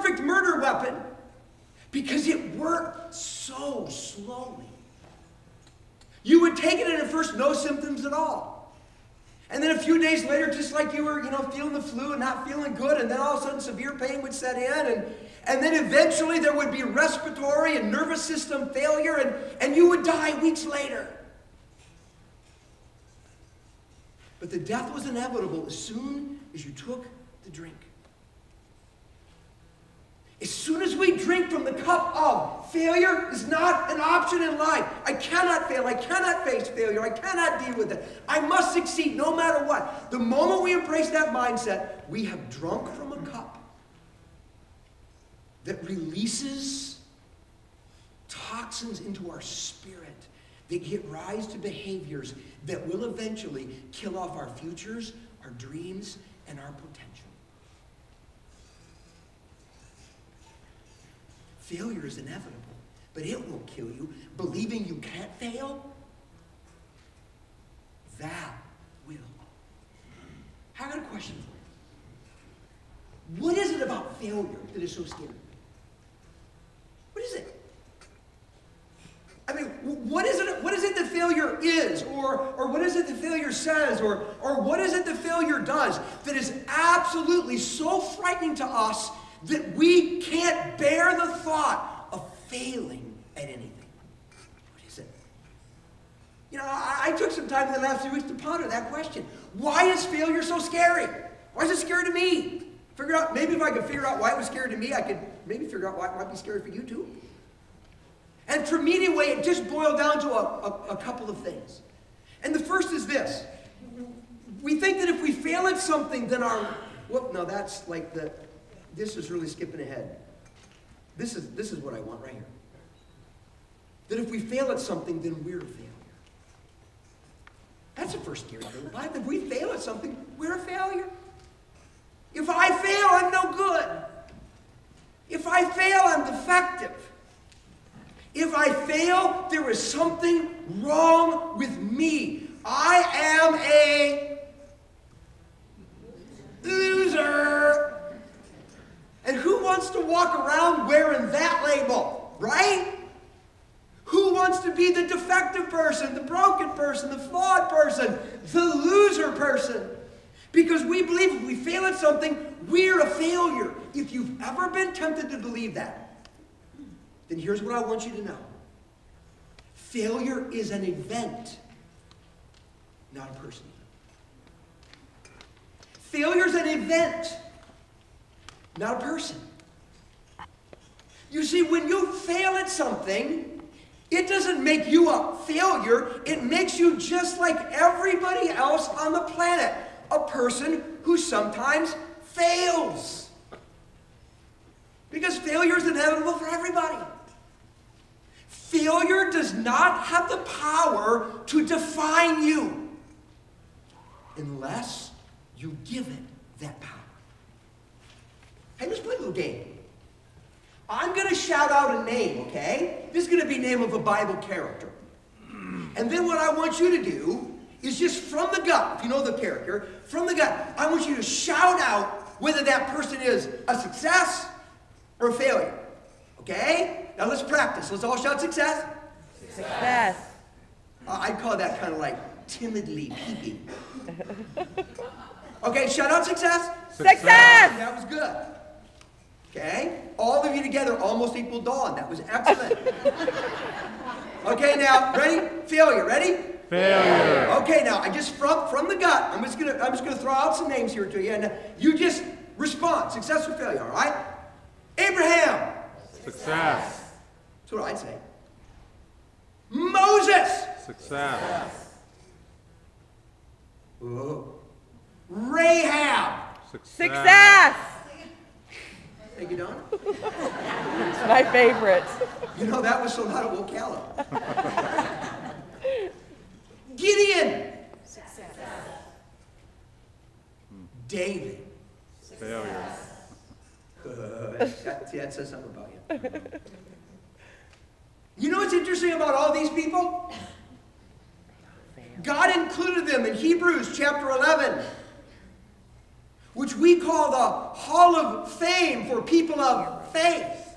perfect murder weapon because it worked so slowly. You would take it and at first no symptoms at all. And then a few days later, just like you were, feeling the flu and not feeling good, and then all of a sudden severe pain would set in, and then eventually there would be respiratory and nervous system failure, and you would die weeks later. But the death was inevitable as soon as you took the drink. As soon as we drink from the cup of failure is not an option in life. I cannot fail. I cannot face failure. I cannot deal with it. I must succeed no matter what. The moment we embrace that mindset, we have drunk from a cup that releases toxins into our spirit that give rise to behaviors that will eventually kill off our futures, our dreams, and our potential. Failure is inevitable, but it won't kill you. Believing you can't fail, that will. I got a question for you. What is it about failure that is so scary? What is it? I mean, what is it that failure is? Or what is it that failure says? Or what is it that failure does that is absolutely so frightening to us that we can't bear the thought of failing at anything? What is it? I took some time in the last few weeks to ponder that question. Why is failure so scary? Why is it scary to me? Maybe if I could figure out why it was scary to me, I could maybe figure out why it might be scary for you too. And for me anyway, it just boiled down to a couple of things. And the first is this. We think that if we fail at something, then this is really skipping ahead. This is what I want right here. That if we fail at something, then we're a failure. That's the first scary thing. If we fail at something, we're a failure. If I fail, I'm no good. If I fail, I'm defective. If I fail, there is something wrong with me. I am a loser. And who wants to walk around wearing that label, right? Who wants to be the defective person, the broken person, the flawed person, the loser person? Because we believe if we fail at something, we're a failure. If you've ever been tempted to believe that, then here's what I want you to know. Failure is an event, not a person. Failure is an event, not a person. You see, when you fail at something, it doesn't make you a failure. It makes you just like everybody else on the planet, a person who sometimes fails. Because failure is inevitable for everybody. Failure does not have the power to define you unless you give it that power. Hey, let's play a little game. I'm going to shout out a name, okay? This is going to be the name of a Bible character. And then what I want you to do is just from the gut, if you know the character, from the gut, I want you to shout out whether that person is a success or a failure. Okay? Now let's practice. Let's all shout success. Success. I'd call that kind of like timidly peeping. Okay, shout out success. Success. That was good. Okay? All of you together almost equal Dawn. That was excellent. Okay, now, ready? Failure. Ready? Failure. Okay, now, I just from the gut, I'm just gonna throw out some names here to you, and you just respond. Success or failure, all right? Abraham. Success. That's what I'd say. Moses. Success. Whoa. Rahab. Success. Thank you, Don. It's my favorite. You know, that was so not a Ocala. Gideon. Success. David. Failure. That says something about you. You know what's interesting about all these people? God included them in Hebrews chapter 11. which we call the Hall of Fame for people of faith.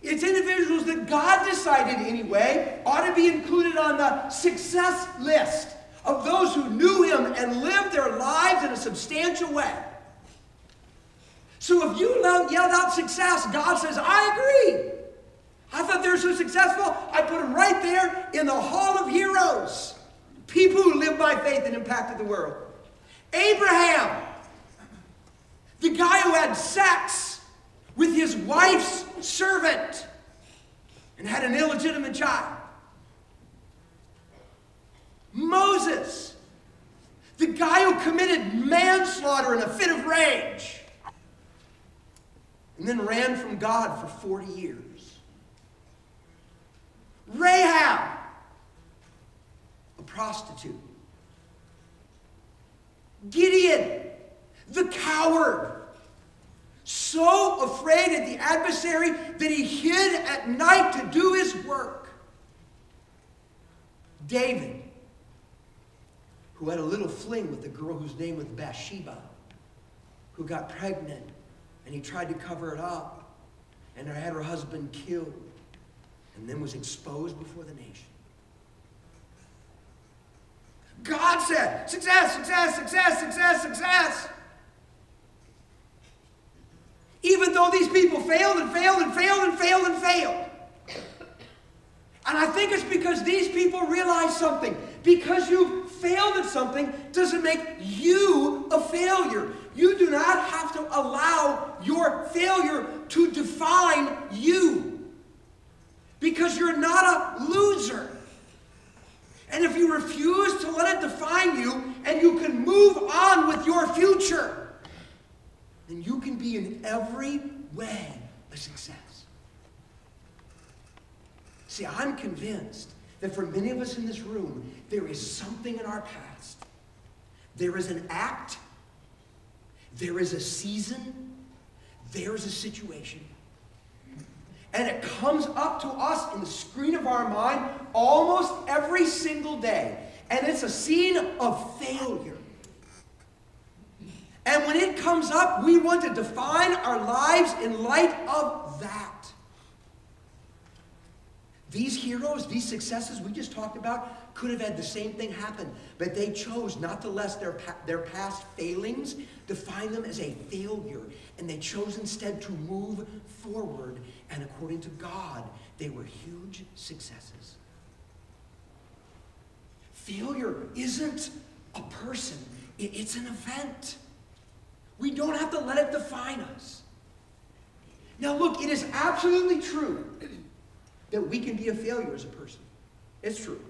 It's individuals that God decided anyway ought to be included on the success list of those who knew him and lived their lives in a substantial way. So if you yelled out success, God says, I agree. I thought they were so successful, I put them right there in the Hall of Heroes. People who lived by faith and impacted the world. Abraham, the guy who had sex with his wife's servant and had an illegitimate child. Moses, the guy who committed manslaughter in a fit of rage and then ran from God for 40 years. Rahab, a prostitute. Gideon, the coward, so afraid of the adversary that he hid at night to do his work. David, who had a little fling with the girl whose name was Bathsheba, who got pregnant, and he tried to cover it up, and had her husband killed, and then was exposed before the nation. God said, success, success, success, success, success. Even though these people failed and failed and failed and failed and failed. And I think it's because these people realize something. Because you failed at something doesn't make you a failure. You do not have to allow your failure to define you. Because you're not a loser. And if you refuse to let it define you and you can move on with your future, then you can be in every way a success. See, I'm convinced that for many of us in this room, there is something in our past. There is an act, there is a season, there is a situation. And it comes up to us in the screen of our mind almost every single day. And it's a scene of failure. And when it comes up, we want to define our lives in light of that. These heroes, these successes we just talked about, could have had the same thing happen. But they chose not to let their past failings define them as a failure. And they chose instead to move forward. And according to God, they were huge successes. Failure isn't a person. It's an event. We don't have to let it define us. Now look, it is absolutely true that we can be a failure as a person. It's true.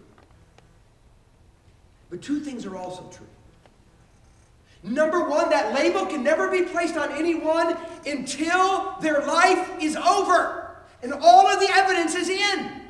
But two things are also true. Number one, that label can never be placed on anyone until their life is over and all of the evidence is in.